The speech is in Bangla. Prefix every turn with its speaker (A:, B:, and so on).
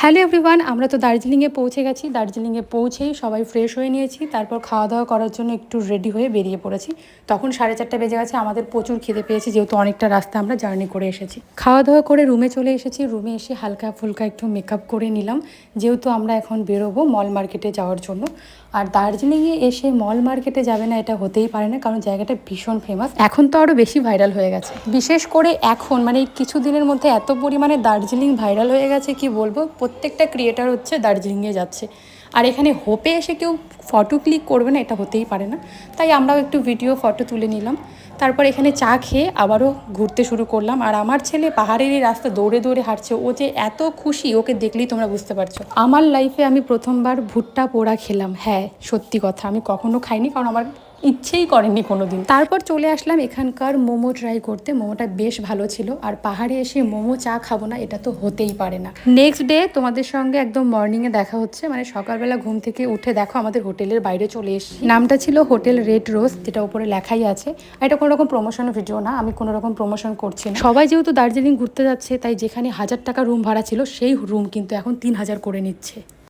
A: হ্যালো এভরিওয়ান, আমরা তো দার্জিলিংয়ে পৌঁছে গেছি। দার্জিলিংয়ে পৌঁছেই সবাই ফ্রেশ হয়ে নিয়েছি, তারপর খাওয়া দাওয়া করার জন্য একটু রেডি হয়ে বেরিয়ে পড়েছি। তখন 4:30 বেজে গেছে। আমাদের প্রচুর খিদে পেয়েছে, যেহেতু অনেকটা রাস্তা আমরা জার্নি করে এসেছি। খাওয়া দাওয়া করে রুমে চলে এসেছি। রুমে এসে হালকা ফুলকা একটু মেকআপ করে নিলাম, যেহেতু আমরা এখন বেরোবো মল মার্কেটে যাওয়ার জন্য। আর দার্জিলিংয়ে এসে মল মার্কেটে যাবে না, এটা হতেই পারে না, কারণ জায়গাটা ভীষণ ফেমাস। এখন তো আরও বেশি ভাইরাল হয়ে গেছে, বিশেষ করে এখন মানে কিছুদিনের মধ্যে এত পরিমাণে দার্জিলিং ভাইরাল হয়ে গেছে কি বলবো। প্রত্যেকটা ক্রিয়েটার হচ্ছে দার্জিলিংয়ে যাচ্ছে, আর এখানে হোপে এসে কেউ ফটো ক্লিক করবে না, এটা হতেই পারে না। তাই আমরাও একটু ভিডিও ফটো তুলে নিলাম। তারপর এখানে চা খেয়ে আবারও ঘুরতে শুরু করলাম। আর আমার ছেলে পাহাড়ের এই রাস্তা দৌড়ে দৌড়ে হাঁটছে, ও যে এত খুশি ওকে দেখলেই তোমরা বুঝতে পারছো। আমার লাইফে আমি প্রথমবার ভুট্টা পোড়া খেলাম। হ্যাঁ, সত্যি কথা, আমি কখনো খাইনি, কারণ আমার ইচ্ছেই করেনি কোনো দিন। তারপর চলে আসলাম এখানকার মোমো ট্রাই করতে। মোমোটা বেশ ভালো ছিল, আর পাহাড়ে এসে মোমো চা খাবো না, এটা তো হতেই পারে না। নেক্সট ডে তোমাদের সঙ্গে একদম মর্নিংয়ে দেখা হচ্ছে, মানে সকালবেলা ঘুম থেকে উঠে দেখো আমাদের হোটেলের বাইরে চলে এসেছি। নামটা ছিল হোটেল রেড রোজ, যেটা উপরে লেখাই আছে। আর এটা কোনো রকম প্রমোশন ভিডিও না, আমি কোনো রকম প্রমোশন করছি না। সবাই যেহেতু দার্জিলিং ঘুরতে যাচ্ছে, তাই যেখানে 1000 টাকা রুম ভাড়া ছিল সেই রুম কিন্তু এখন 3000 করে নিচ্ছে।